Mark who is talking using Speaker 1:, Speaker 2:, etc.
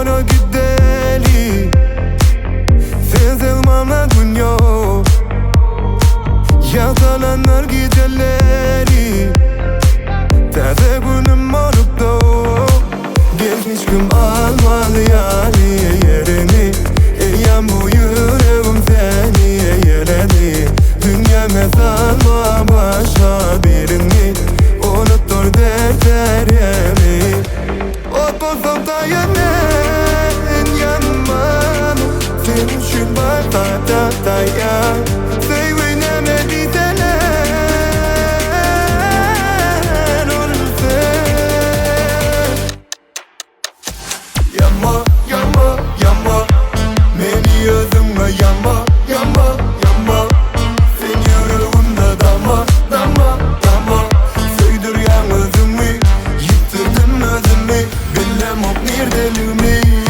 Speaker 1: doğru gidelim. Sezilmamla dünya yakalanır geceleri. Taze günüm olup da geçmiş gün almalı yani yerini. Eyyam bu yüreğim seni eyledi. Dünyama salma başa birini. Unuttur dertlerimi. Otuzum dayanın yanmam. Senin için bakta dayan. Sevineme dizeler olursa. Yanma, yanma, yanma. Beni özüme yanma, yanma, yanma. Sen yüreğimde damla, damla, damla. Söydür yalnızımı, yittirdim özümü. Bilmem o nerdelimi.